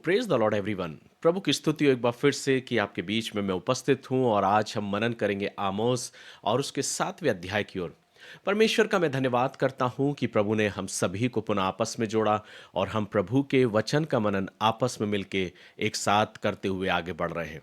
Praise the lord everyone. प्रभु की स्तुति हो एक बार फिर से कि आपके बीच में मैं उपस्थित हूं और आज हम मनन करेंगे आमोस और उसके 7वें अध्याय की ओर। परमेश्वर का मैं धन्यवाद करता हूं कि प्रभु ने हम सभी को पुनः आपस में जोड़ा और हम प्रभु के वचन का मनन आपस में मिलके एक साथ करते हुए आगे बढ़ रहे हैं।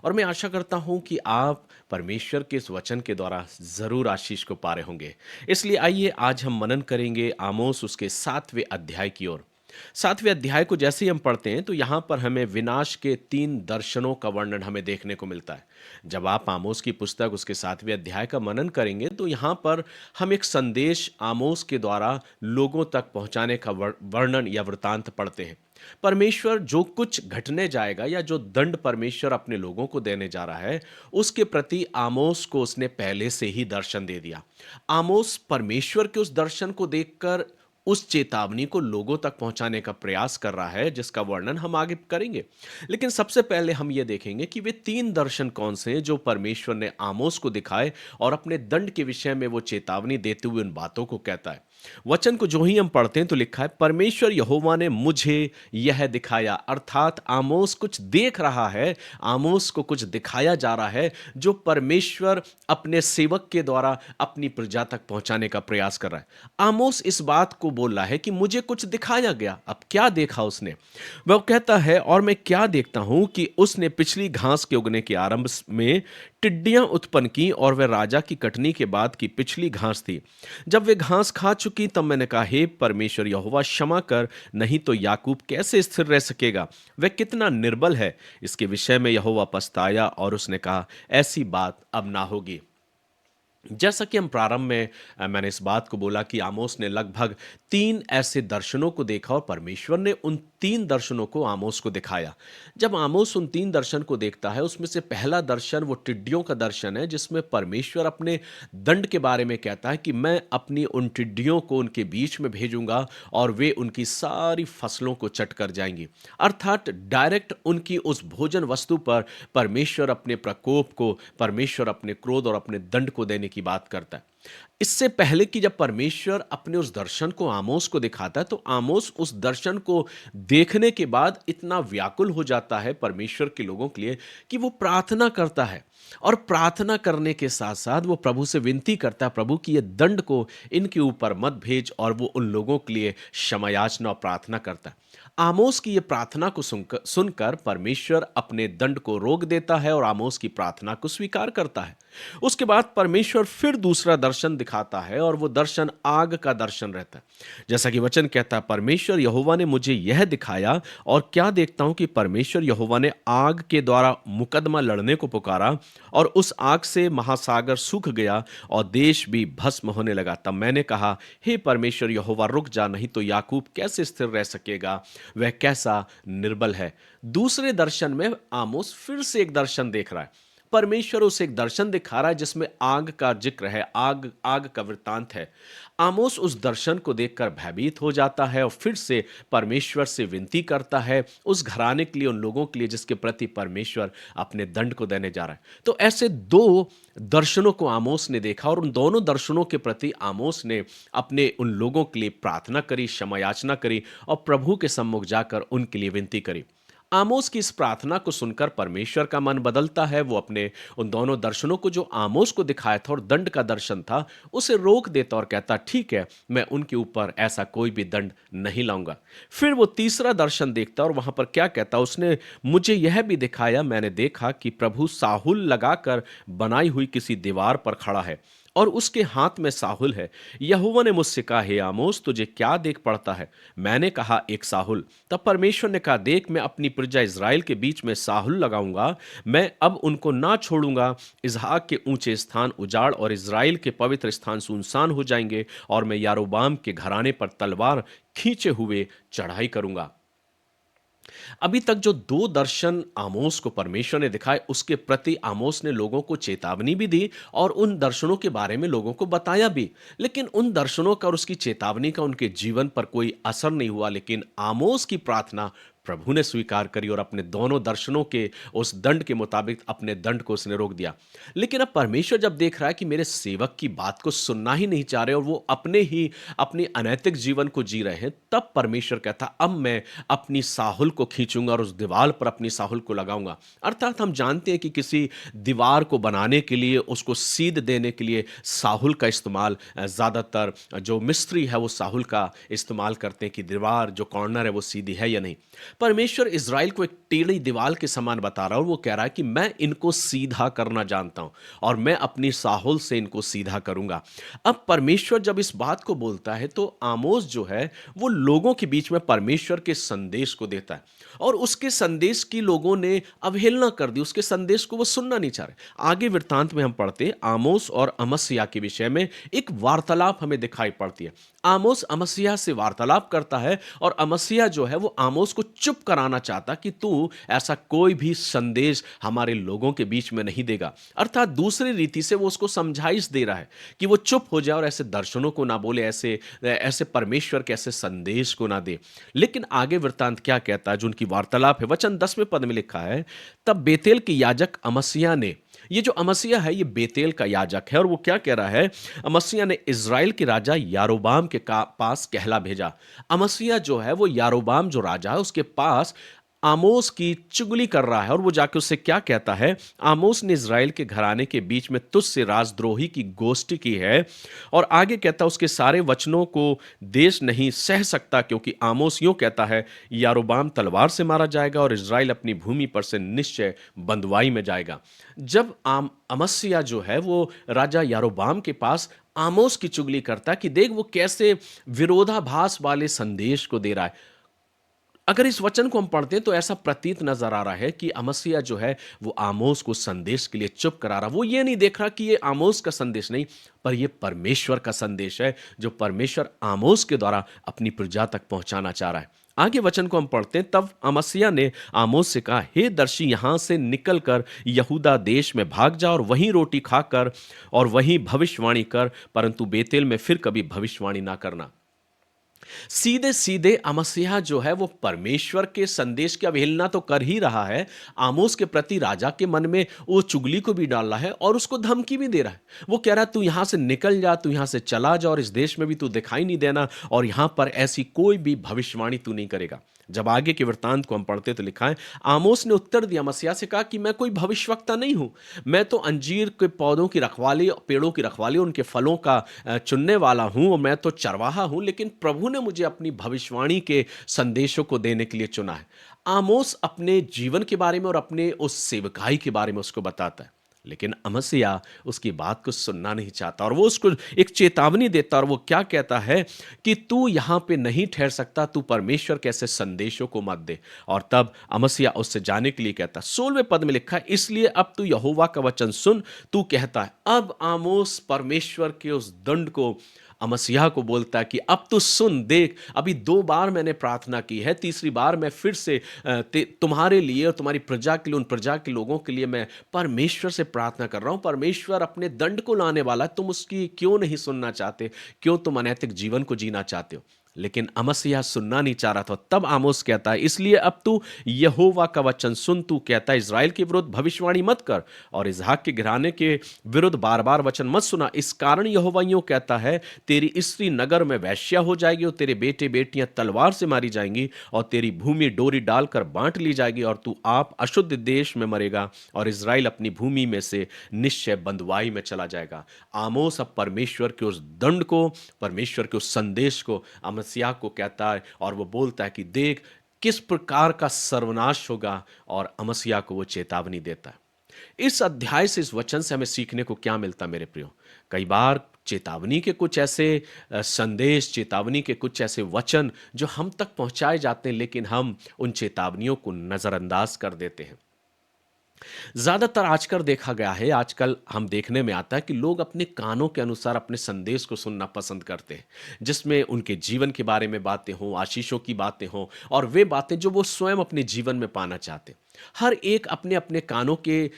और मैं आशा करता हूं कि आप परमेश्वर के इस वचन के द्वारा जरूर आशीष को पा रहे होंगे। इसलिए आइए आज हम मनन करेंगे आमोस उसके 7वें अध्याय की ओर। 7वें अध्याय को जैसे ही हम पढ़ते हैं तो यहाँ पर हमें विनाश के 3 दर्शनों का वर्णन हमें देखने को मिलता है। जब आप आमोस की पुस्तक उसके 7वें अध्याय का मनन करेंगे तो यहाँ पर हम एक संदेश आमोस के द्वारा लोगों तक पहुँचाने का वर्णन या वृतांत पढ़ते हैं। परमेश्वर जो कुछ घटने जाएगा या जो दंड परमेश्वर अपने लोगों को देने जा रहा है, उसके प्रति आमोस को उसने पहले से ही दर्शन दे दिया। आमोस परमेश्वर के उस दर्शन को देखकर उस चेतावनी को लोगों तक पहुंचाने का प्रयास कर रहा है जिसका वर्णन हम आगे करेंगे। लेकिन सबसे पहले हम ये देखेंगे कि वे 3 दर्शन कौन से हैं जो परमेश्वर ने आमोस को दिखाए और अपने दंड के विषय में वो चेतावनी देते हुए उन बातों को कहता है। वचन को जो ही हम पढ़ते हैं तो लिखा है, परमेश्वर यहोवा ने मुझे यह दिखाया। अर्थात आमोस कुछ देख रहा है, आमोस को कुछ दिखाया जा रहा है जो परमेश्वर अपने सेवक के द्वारा अपनी प्रजा तक पहुंचाने का प्रयास कर रहा है। आमोस इस बात को बोल रहा है कि मुझे कुछ दिखाया गया। अब क्या देखा उसने? वह कहता है, और मैं क्या देखता हूं कि उसने पिछली घास के उगने के आरंभ में टिड्डियां उत्पन्न की और वह राजा की कटनी के बाद की पिछली घास थी। जब वे घास खा चुकी तब मैंने कहा, हे परमेश्वर यहोवा क्षमा कर, नहीं तो याकूब कैसे स्थिर रह सकेगा? वह कितना निर्बल है। इसके विषय में यहोवा पछताया और उसने कहा, ऐसी बात अब ना होगी। जैसा कि हम प्रारंभ में मैंने इस बात को बोला कि आमोस ने लगभग 3 ऐसे दर्शनों को देखा और परमेश्वर ने उन 3 दर्शनों को आमोस को दिखाया। जब आमोस उन 3 दर्शन को देखता है, उसमें से पहला दर्शन वो टिड्डियों का दर्शन है जिसमें परमेश्वर अपने दंड के बारे में कहता है कि मैं अपनी उन टिड्डियों को उनके बीच में भेजूंगा और वे उनकी सारी फसलों को चट कर जाएंगी। अर्थात डायरेक्ट उनकी उस भोजन वस्तु पर परमेश्वर अपने प्रकोप को, परमेश्वर अपने क्रोध और अपने दंड को देने की बात करता है। इससे पहले कि जब परमेश्वर अपने उस दर्शन को आमोस को दिखाता है तो आमोस उस दर्शन को देखने के बाद इतना व्याकुल हो जाता है परमेश्वर के लोगों के लिए कि वो प्रार्थना करता है। और प्रार्थना करने के साथ साथ वो प्रभु से विनती करता है, प्रभु की ये दंड को इनके ऊपर मत भेज, और वो उन लोगों के लिए क्षमा याचना और प्रार्थना करता है। आमोस की ये प्रार्थना को सुनकर परमेश्वर अपने दंड को रोक देता है और आमोस की प्रार्थना को स्वीकार करता है। उसके बाद परमेश्वर फिर दूसरा दर्शन दिखाता है और वो दर्शन आग का दर्शन रहता है। जैसा कि वचन कहता है, परमेश्वर यहोवा ने मुझे यह दिखाया, और क्या देखता हूं कि परमेश्वर यहोवा ने आग के द्वारा मुकदमा लड़ने को पुकारा और उस आग से महासागर सूख गया और देश भी भस्म होने लगा। तब मैंने कहा, हे परमेश्वर यहोवा रुक जा, नहीं तो याकूब कैसे स्थिर रह सकेगा? वह कैसा निर्बल है। दूसरे दर्शन में आमोस फिर से एक दर्शन देख रहा है। परमेश्वर उसे एक दर्शन दिखा रहा है जिसमें आग का जिक्र है, आग आग का वृत्तांत है। आमोस उस दर्शन को देखकर भयभीत हो जाता है और फिर से परमेश्वर से विनती करता है उस घराने के लिए, उन लोगों के लिए जिसके प्रति परमेश्वर अपने दंड को देने जा रहा है। तो ऐसे 2 दर्शनों को आमोस ने देखा और उन दोनों दर्शनों के प्रति आमोस ने अपने उन लोगों के लिए प्रार्थना करी, क्षमा याचना करी और प्रभु के सम्मुख जाकर उनके लिए विनती करी। आमोस की इस प्रार्थना को सुनकर परमेश्वर का मन बदलता है। वो अपने उन दोनों दर्शनों को जो आमोस को दिखाया था और दंड का दर्शन था, उसे रोक देता और कहता, ठीक है, मैं उनके ऊपर ऐसा कोई भी दंड नहीं लाऊंगा। फिर वो तीसरा दर्शन देखता और वहां पर क्या कहता, उसने मुझे यह भी दिखाया, मैंने देखा कि प्रभु साहुल लगाकर बनाई हुई किसी दीवार पर खड़ा है और उसके हाथ में साहुल है। यहोवा ने मुझसे कहा, हे आमोस, तुझे क्या देख पड़ता है? मैंने कहा, एक साहुल। तब परमेश्वर ने कहा, देख, मैं अपनी प्रजा इज़राइल के बीच में साहुल लगाऊंगा। मैं अब उनको ना छोड़ूंगा। इसहाक के ऊंचे स्थान उजाड़ और इज़राइल के पवित्र स्थान सुनसान हो जाएंगे, और मैं यारोबाम के घराने पर तलवार खींचे हुए चढ़ाई करूंगा। अभी तक जो 2 दर्शन आमोस को परमेश्वर ने दिखाए, उसके प्रति आमोस ने लोगों को चेतावनी भी दी और उन दर्शनों के बारे में लोगों को बताया भी। लेकिन उन दर्शनों का और उसकी चेतावनी का उनके जीवन पर कोई असर नहीं हुआ। लेकिन आमोस की प्रार्थना प्रभु ने स्वीकार करी और अपने दोनों दर्शनों के उस दंड के मुताबिक अपने दंड को उसने रोक दिया। लेकिन अब परमेश्वर जब देख रहा है कि मेरे सेवक की बात को सुनना ही नहीं चाह रहे और वो अपने ही अपनी अनैतिक जीवन को जी रहे हैं, तब परमेश्वर कहता अब मैं अपनी साहुल को खींचूंगा और उस दीवार पर अपनी साहुल को लगाऊंगा। अर्थात हम जानते हैं कि किसी दीवार को बनाने के लिए, उसको सीध देने के लिए साहुल का इस्तेमाल ज़्यादातर जो मिस्त्री है वो साहुल का इस्तेमाल करते हैं कि दीवार जो कॉर्नर है वो सीधी है या नहीं। परमेश्वर इज़राइल को एक टेढ़ी दीवार के समान बता रहा है और वो कह रहा है कि मैं इनको सीधा करना जानता हूं और मैं अपनी साहुल से इनको सीधा करूंगा। अब परमेश्वर जब इस बात को बोलता है तो आमोस जो है वो लोगों के बीच में परमेश्वर के संदेश को देता है और उसके संदेश की लोगों ने अवहेलना कर दी, उसके संदेश को वो सुनना नहीं चाह रहे। आगे वृत्तांत में हम पढ़ते आमोस और अमस्या के विषय में एक वार्तालाप हमें दिखाई पड़ती है। आमोस अमस्या से वार्तालाप करता है और अमस्या जो है वो आमोस को चुप कराना चाहता कि तू ऐसा कोई भी संदेश हमारे लोगों के बीच में नहीं देगा। अर्थात दूसरी रीति से वो उसको समझाइश दे रहा है कि वो चुप हो जाए और ऐसे दर्शनों को ना बोले, ऐसे ऐसे परमेश्वर के ऐसे संदेश को ना दे। लेकिन आगे वृत्तांत क्या कहता है, जो उनकी वार्तालाप है, वचन 10वें पद में लिखा है, तब बेतेल के याजक अमस्या ने, ये जो अमस्या है ये बेतेल का याजक है और वो क्या कह रहा है, अमस्या ने इज़राइल के राजा यारोबाम के पास कहला भेजा। अमस्या जो है वो यारोबाम जो राजा है उसके पास आमोस की चुगली कर रहा है और वो जाके उससे क्या कहता है, आमोस ने इज़राइल के घराने के बीच में तुझसे राजद्रोही की गोष्ठी की है। और आगे कहता है उसके सारे वचनों को देश नहीं सह सकता, क्योंकि आमोस यूं कहता है यारोबाम तलवार से मारा जाएगा और इज़राइल अपनी भूमि पर से निश्चय बंधुआई में जाएगा। जब अमस्या जो है वो राजा यारोबाम के पास आमोस की चुगली करता है कि देख वो कैसे विरोधाभास वाले संदेश को दे रहा है। अगर इस वचन को हम पढ़ते हैं तो ऐसा प्रतीत नजर आ रहा है कि अमस्या जो है वो आमोस को संदेश के लिए चुप करा रहा। वो ये नहीं देख रहा कि ये आमोस का संदेश नहीं, पर ये परमेश्वर का संदेश है जो परमेश्वर आमोस के द्वारा अपनी प्रजा तक पहुंचाना चाह रहा है। आगे वचन को हम पढ़ते हैं, तब अमस्या ने आमोस से कहा, हे दर्शी, यहां से निकलकर यहूदा देश में भाग जा और वहीं रोटी खाकर और वहीं भविष्यवाणी कर, परंतु बेतेल में फिर कभी भविष्यवाणी ना करना। सीधे सीधे अमस्याह जो है वो परमेश्वर के संदेश की अवहेलना तो कर ही रहा है, आमोस के प्रति राजा के मन में वो चुगली को भी डाल रहा है और उसको धमकी भी दे रहा है। वो कह रहा है तू यहां से निकल जा, तू यहां से चला जा और इस देश में भी तू दिखाई नहीं देना और यहां पर ऐसी कोई भी भविष्यवाणी तू नहीं करेगा। जब आगे के वृत्तांत को हम पढ़ते तो लिखा है, आमोस ने उत्तर दिया, अमस्याह से कहा कि मैं कोई भविष्यवक्ता नहीं हूं, मैं तो अंजीर के पौधों की रखवाली, पेड़ों की रखवाली, उनके फलों का चुनने वाला हूं और मैं तो चरवाहा हूं, लेकिन प्रभु ने मुझे अपनी भविष्यवाणी के संदेशों को देने के लिए चुना है। आमोस अपने जीवन के बारे में और अपने उस सेवकाई के बारे में उसको बताता है, लेकिन अमस्याह उसकी बात को सुनना नहीं चाहता और वो उसको एक चेतावनी देता और वो क्या कहता है कि तू यहां पे नहीं ठहर सकता, तू परमेश्वर के ऐसे संदेशों को मत दे। और तब अमस्याह उससे जाने के लिए कहता, 16वें पद में लिखा है, इसलिए अब तू यहोवा का वचन सुन, तू कहता है। अब आमोस परमेश्वर के उस दंड को अमस्याह को बोलता है कि अब तो सुन, देख, अभी 2 बार मैंने प्रार्थना की है, तीसरी बार मैं फिर से तुम्हारे लिए और तुम्हारी प्रजा के लिए, उन प्रजा के लोगों के लिए मैं परमेश्वर से प्रार्थना कर रहा हूं। परमेश्वर अपने दंड को लाने वाला है, तुम उसकी क्यों नहीं सुनना चाहते, क्यों तुम अनैतिक जीवन को जीना चाहते हो। लेकिन अमस्याह सुनना नहीं चाह रहा था। तब आमोस कहता है, इसलिए अब तू यहोवा का वचन सुन, तू कहता है इज़राइल के विरुद्ध भविष्यवाणी मत कर और इसहाक के घराने के विरुद्ध बार बार वचन मत सुना। इस कारण यहोवा यूं कहता है, तेरी स्त्री नगर में वैश्या हो जाएगी और तेरे बेटे बेटियां तलवार से मारी जाएंगी और तेरी भूमि डोरी डालकर बांट ली जाएगी और तू आप अशुद्ध देश में मरेगा और इज़राइल अपनी भूमि में से निश्चय बंधुआई में चला जाएगा। आमोस अब परमेश्वर के उस दंड को, परमेश्वर के उस संदेश को अमस्याह को कहता है और वो बोलता है कि देख किस प्रकार का सर्वनाश होगा, और अमस्याह को वो चेतावनी देता है। इस अध्याय से, इस वचन से हमें सीखने को क्या मिलता मेरे प्रियो? कई बार चेतावनी के कुछ ऐसे संदेश, चेतावनी के कुछ ऐसे वचन जो हम तक पहुंचाए जाते हैं, लेकिन हम उन चेतावनियों को नजरअंदाज कर देते हैं। ज्यादातर आजकल देखा गया है, आजकल हम देखने में आता है कि लोग अपने कानों के अनुसार अपने संदेश को सुनना पसंद करते हैं, जिसमें उनके जीवन के बारे में बातें हों, आशीषों की बातें हों और वे बातें जो वो स्वयं अपने जीवन में पाना चाहते हैं। हर एक अपने-अपने कानों के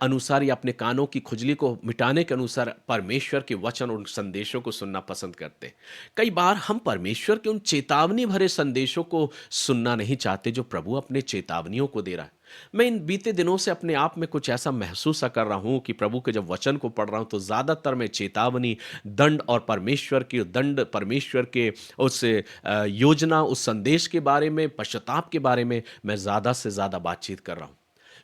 अनुसार या अपने कानों की खुजली को मिटाने के अनुसार परमेश्वर के वचन और संदेशों को सुनना पसंद करते हैं। कई बार हम परमेश्वर के उन चेतावनी भरे संदेशों को सुनना नहीं चाहते जो प्रभु अपने चेतावनियों को दे रहा है। मैं इन बीते दिनों से अपने आप में कुछ ऐसा महसूस सा कर रहा हूँ कि प्रभु के जब वचन को पढ़ रहा हूँ तो ज़्यादातर मैं चेतावनी, दंड और परमेश्वर की दंड, परमेश्वर के उस योजना, उस संदेश के बारे में, पश्चाताप के बारे में मैं ज़्यादा से ज़्यादा बातचीत कर रहा हूँ।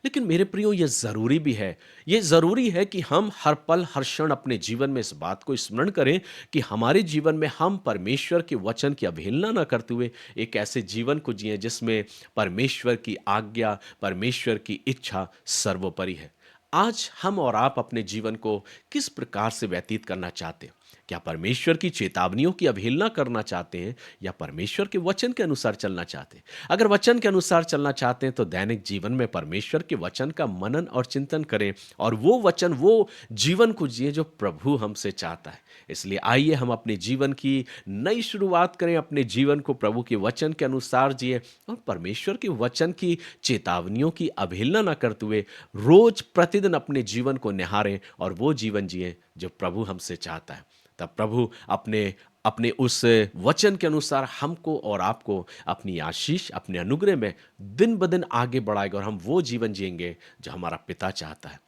लेकिन मेरे प्रियो ये ज़रूरी भी है। ये ज़रूरी है कि हम हर पल, हर क्षण अपने जीवन में इस बात को स्मरण करें कि हमारे जीवन में हम परमेश्वर के वचन की अवहेलना ना करते हुए एक ऐसे जीवन को जिएँ जिसमें परमेश्वर की आज्ञा, परमेश्वर की इच्छा सर्वोपरि है। आज हम और आप अपने जीवन को किस प्रकार से व्यतीत करना चाहते हैं? क्या परमेश्वर की चेतावनियों की अवहेलना करना चाहते हैं या परमेश्वर के वचन के अनुसार चलना चाहते हैं? अगर वचन के अनुसार चलना चाहते हैं तो दैनिक जीवन में परमेश्वर के वचन का मनन और चिंतन करें और वो वचन, वो जीवन को जिए जो प्रभु हमसे चाहता है। इसलिए आइए हम अपने जीवन की नई शुरुआत करें, अपने जीवन को प्रभु के वचन के अनुसार जिए और परमेश्वर के वचन की चेतावनियों की अवहेलना न करते हुए रोज प्रतिदिन अपने जीवन को निहारें और वो जीवन जिए जो प्रभु हमसे चाहता है। तब प्रभु अपने अपने उस वचन के अनुसार हमको और आपको अपनी आशीष, अपने अनुग्रह में दिन ब दिन आगे बढ़ाएगा और हम वो जीवन जिएंगे जो हमारा पिता चाहता है।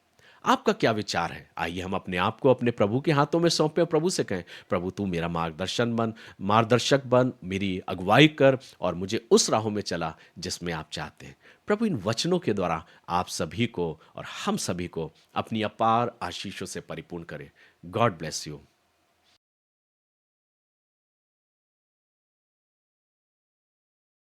आपका क्या विचार है? आइए हम अपने आप को अपने प्रभु के हाथों में सौंपें और प्रभु से कहें, प्रभु तू मेरा मार्गदर्शक बन, मेरी अगुवाई कर और मुझे उस राहों में चला जिसमें आप चाहते हैं। प्रभु इन वचनों के द्वारा आप सभी को और हम सभी को अपनी अपार आशीषों से परिपूर्ण करें। God bless you.